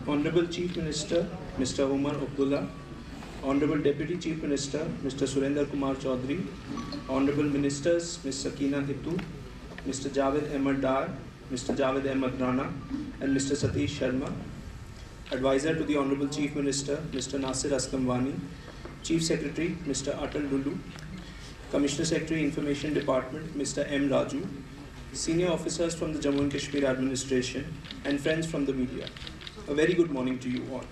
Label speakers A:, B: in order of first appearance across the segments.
A: Honorable Chief Minister, Mr. Omar Abdullah, Honorable Deputy Chief Minister, Mr. Surendra Kumar Chaudhary, Honorable Ministers, Ms. Sakina Hittu, Mr. Javed Ahmed Dar, Mr. Javed Ahmed Rana, and Mr. Satish Sharma, Advisor to the Honorable Chief Minister, Mr. Nasir Aslam Wani, Chief Secretary, Mr. Atal Lulu, Commissioner Secretary, Information Department, Mr. M. Raju, senior officers from the Jammu and Kashmir Administration, and friends from the media. A very good morning to you all.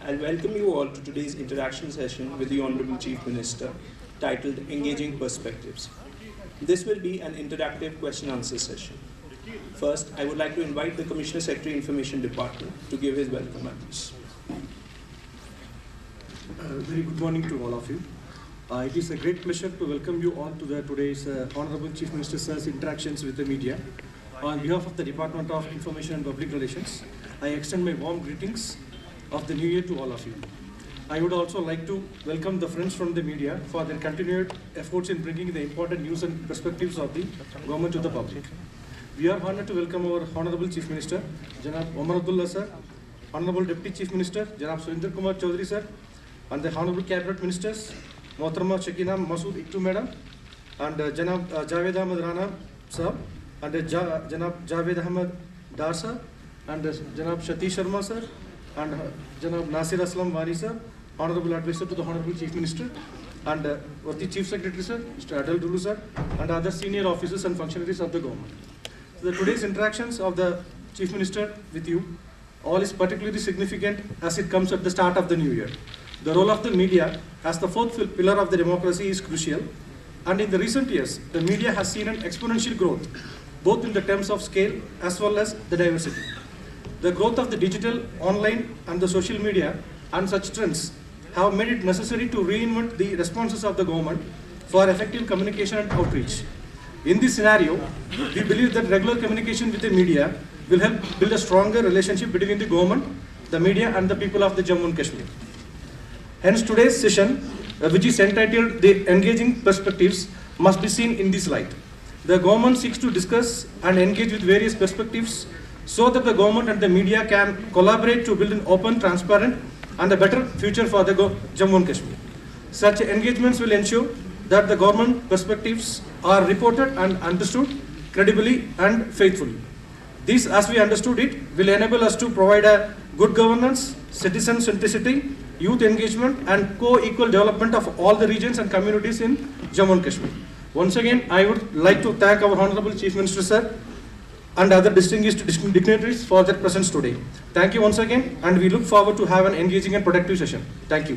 A: I welcome you all to today's interaction session with the Honorable Chief Minister, titled Engaging Perspectives. This will be an interactive question-answer session. First, I would like to invite the Commissioner Secretary, Information Department, to give his welcome address.
B: Very good morning to all of you. It is a great pleasure to welcome you all to today's Honorable Chief Minister Sir's interactions with the media. On behalf of the Department of Information and Public Relations, I extend my warm greetings of the New Year to all of you. I would also like to welcome the friends from the media for their continued efforts in bringing the important news and perspectives of the government to the public. We are honored to welcome our Honorable Chief Minister, Janab Omar Abdullah Sir, Honorable Deputy Chief Minister, Janab Surendra Kumar Chaudhary Sir, and the Honorable Cabinet Ministers, Mohtarama Shakina Masood Ittu Madam, and Janab Javed Ahmed Rana Sir, and Janab Javed Ahmed Dar Sir, and Janab Satish Sharma Sir, and Janab Nasir Aslam Wani Sir, Honorable Advisor to the Honorable Chief Minister, and the Chief Secretary Sir, Mr. Atal Lulu Sir, and other senior officers and functionaries of the government. So today's interactions of the Chief Minister with you all is particularly significant as it comes at the start of the new year. The role of the media as the fourth pillar of the democracy is crucial, and in the recent years, the media has seen an exponential growth, both in the terms of scale as well as the diversity. The growth of the digital, online, and the social media and such trends have made it necessary to reinvent the responses of the government for effective communication and outreach. In this scenario, we believe that regular communication with the media will help build a stronger relationship between the government, the media, and the people of the Jammu and Kashmir. Hence, today's session, which is entitled The Engaging Perspectives, must be seen in this light. The government seeks to discuss and engage with various perspectives so that the government and the media can collaborate to build an open, transparent, and a better future for the Jammu and Kashmir. Such engagements will ensure that the government perspectives are reported and understood credibly and faithfully. This, as we understood it, will enable us to provide a good governance, citizen centricity, youth engagement, and co-equal development of all the regions and communities in Jammu and Kashmir. Once again, I would like to thank our Honorable Chief Minister Sir and other distinguished dignitaries for their presence today. Thank you once again, and we look forward to have an engaging and productive session. Thank you.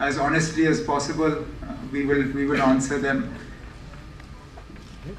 C: as honestly as possible we will answer them।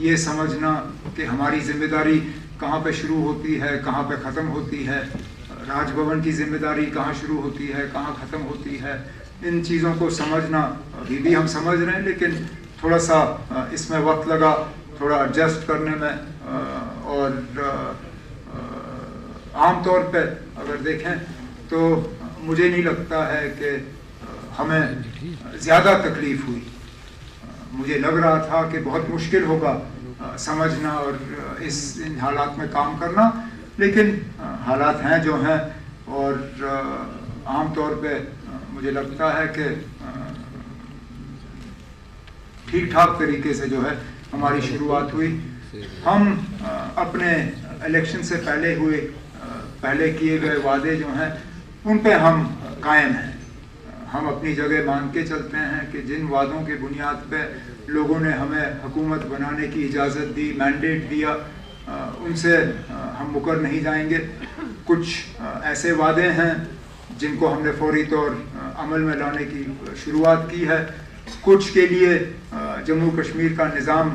C: یہ سمجھنا کہ ہماری ذمہ داری کہاں پہ شروع ہوتی ہے کہاں پہ ختم ہوتی ہے، راج بھون کی ذمہ داری کہاں شروع ہوتی ہے کہاں ختم ہوتی ہے، ان چیزوں کو سمجھنا ابھی بھی ہم سمجھ رہے ہیں، لیکن تھوڑا سا اس میں وقت لگا تھوڑا ایڈجسٹ کرنے میں. اور عام طور پہ اگر دیکھیں تو مجھے نہیں لگتا ہے کہ ہمیں زیادہ تکلیف ہوئی. مجھے لگ رہا تھا کہ بہت مشکل ہوگا سمجھنا اور ان حالات میں کام کرنا، لیکن حالات ہیں جو ہیں، اور عام طور پہ مجھے لگتا ہے کہ ٹھیک ٹھاک طریقے سے جو ہے ہماری شروعات ہوئی. ہم اپنے الیکشن سے پہلے کیے گئے وعدے جو ہیں ان پہ ہم قائم ہیں. ہم اپنی جگہ مان کے چلتے ہیں کہ جن وعدوں کے بنیاد پہ لوگوں نے ہمیں حکومت بنانے کی اجازت دی، مینڈیٹ دیا، ان سے ہم مکر نہیں جائیں گے. کچھ ایسے وعدے ہیں جن کو ہم نے فوری طور عمل میں لانے کی شروعات کی ہے. کچھ کے لیے جموں کشمیر کا نظام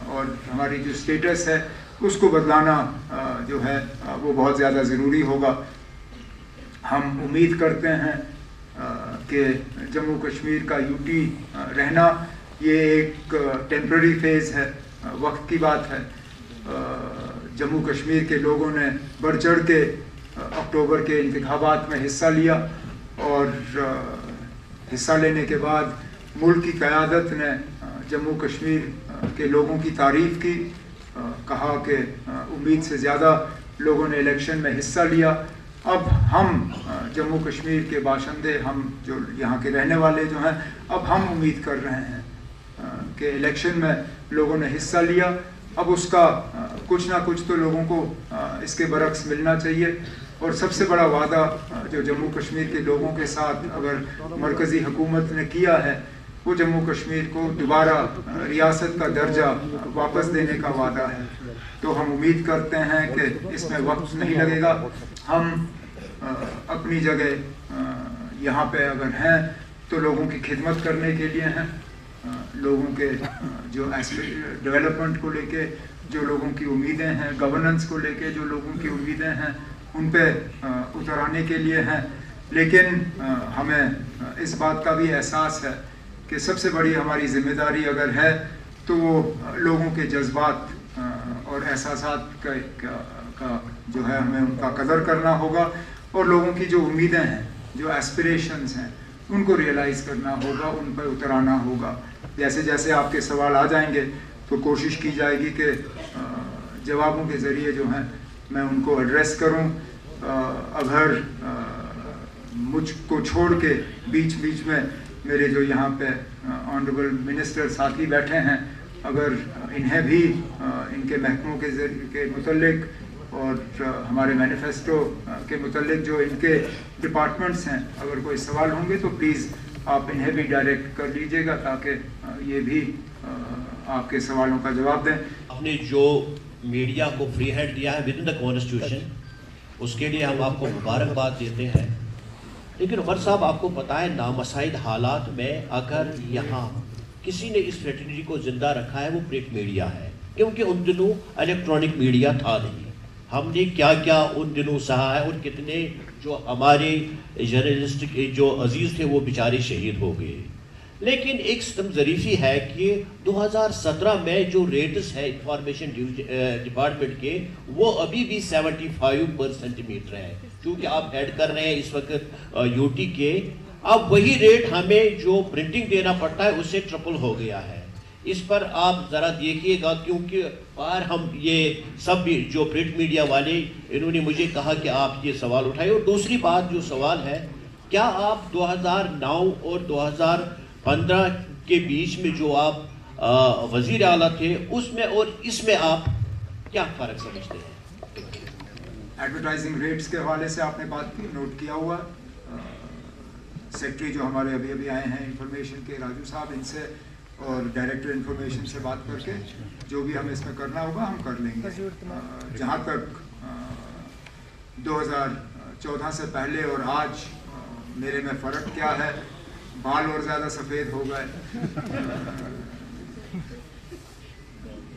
C: اور ہماری جو اسٹیٹس ہے اس کو بدلانا جو ہے وہ بہت زیادہ ضروری ہوگا. ہم امید کرتے ہیں کہ جموں کشمیر کا یو ٹی رہنا یہ ایک ٹیمپرری فیز ہے، وقت کی بات ہے. جموں کشمیر کے لوگوں نے بڑھ چڑھ کے اکتوبر کے انتخابات میں حصہ لیا، اور حصہ لینے کے بعد ملک کی قیادت نے جموں کشمیر کے لوگوں کی تعریف کی، کہا کہ امید سے زیادہ لوگوں نے الیکشن میں حصہ لیا. اب ہم جموں کشمیر کے باشندے، ہم جو یہاں کے رہنے والے جو ہیں، اب ہم امید کر رہے ہیں کہ الیکشن میں لوگوں نے حصہ لیا، اب اس کا کچھ نہ کچھ تو لوگوں کو اس کے برعکس ملنا چاہیے. اور سب سے بڑا وعدہ جو جموں کشمیر کے لوگوں کے ساتھ اگر مرکزی حکومت نے کیا ہے وہ جموں کشمیر کو دوبارہ ریاست کا درجہ واپس دینے کا وعدہ ہے. تو ہم امید کرتے ہیں کہ اس میں وقت نہیں لگے گا. ہم اپنی جگہ یہاں پہ اگر ہیں تو لوگوں کی خدمت کرنے کے لیے ہیں، لوگوں کے جو ڈیولپمنٹ کو لے کے جو لوگوں کی امیدیں ہیں، گورننس کو لے کے جو لوگوں کی امیدیں ہیں ان پہ اتر آنے کے لیے ہیں. لیکن ہمیں اس بات کا بھی احساس ہے کہ سب سے بڑی ہماری ذمہ داری اگر ہے تو وہ لوگوں کے جذبات اور احساسات کا جو ہے ہمیں ان کا قدر کرنا ہوگا، اور لوگوں کی جو امیدیں ہیں، جو ایسپریشنز ہیں، ان کو ریئلائز کرنا ہوگا، ان پہ اترانا ہوگا. جیسے جیسے آپ کے سوال آ جائیں گے تو کوشش کی جائے گی کہ جوابوں کے ذریعے جو ہیں میں ان کو ایڈریس کروں. اگر مجھ کو چھوڑ کے بیچ میں میرے جو یہاں پہ آنریبل منسٹر ساتھی بیٹھے ہیں، اگر انہیں بھی ان کے محکموں کے متعلق اور ہمارے مینیفیسٹو کے متعلق جو ان کے ڈپارٹمنٹس ہیں، اگر کوئی سوال ہوں گے تو پلیز آپ انہیں بھی ڈائریکٹ کر لیجئے گا تاکہ یہ بھی آپ کے سوالوں کا جواب دیں.
D: آپ نے جو میڈیا کو فری ہینڈ دیا ہے ود ان دا کانسٹیٹیوشن، اس کے لیے ہم آپ کو مبارکباد دیتے ہیں. لیکن عمر صاحب آپ کو پتہ ہے نامساعد حالات میں اگر یہاں کسی نے اس فریٹرنیٹی کو زندہ رکھا ہے وہ پرنٹ میڈیا ہے، کیونکہ ان دنوں الیکٹرانک میڈیا تھا نہیں. ہم نے کیا کیا ان دنوں سہا ہے، اور کتنے جو ہمارے جرنلسٹ کے جو عزیز تھے وہ بیچارے شہید ہو گئے. لیکن ایک ستم ظریفی ہے کہ 2017 میں جو ریٹس ہے انفارمیشن ڈپارٹمنٹ کے وہ ابھی بھی 75% ہے. چونکہ آپ ایڈ کر رہے ہیں اس وقت یو ٹی کے، اب وہی ریٹ ہمیں جو پرنٹنگ دینا پڑتا ہے اس سے ٹرپل ہو گیا ہے. اس پر آپ ذرا دیکھیے گا، کیونکہ باہر ہم یہ سب بھی جو پرنٹ میڈیا والے انہوں نے مجھے کہا کہ آپ یہ سوال اٹھائے. اور دوسری بات جو سوال ہے، کیا آپ 2009 اور 2015 کے بیچ میں جو آپ وزیر اعلیٰ تھے اس میں اور اس میں آپ کیا فرق سمجھتے ہیں؟
C: ایڈورٹائزنگ ریٹس کے حوالے سے آپ نے بات کی، نوٹ کیا ہوا. سیکرٹری جو ہمارے ابھی آئے ہیں انفارمیشن کے، راجو صاحب، ان سے اور ڈائریکٹر انفارمیشن سے بات کر کے جو بھی ہمیں اس میں کرنا ہوگا ہم کر لیں گے. جہاں تک 2014 سے پہلے اور آج میرے میں فرق کیا ہے، بال اور زیادہ سفید ہو گئے.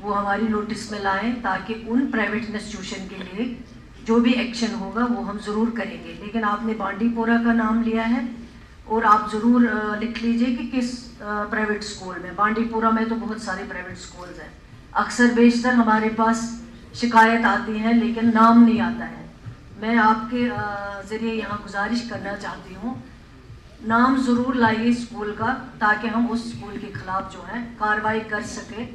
E: وہ ہماری نوٹس میں لائیں تاکہ ان پرائیویٹ انسٹیٹیوشن کے لیے جو بھی ایکشن ہوگا وہ ہم ضرور کریں گے. لیکن آپ نے بانڈی پورہ کا نام لیا ہے اور آپ ضرور لکھ لیجئے کہ کس پرائیویٹ اسکول میں. بانڈی پورہ میں تو بہت سارے پرائیویٹ اسکولز ہیں. اکثر بیشتر ہمارے پاس شکایت آتی ہے لیکن نام نہیں آتا ہے. میں آپ کے ذریعے یہاں گزارش کرنا چاہتی ہوں نام ضرور لائیے اسکول کا تاکہ ہم اس اسکول کے خلاف جو ہے کارروائی کر سکیں.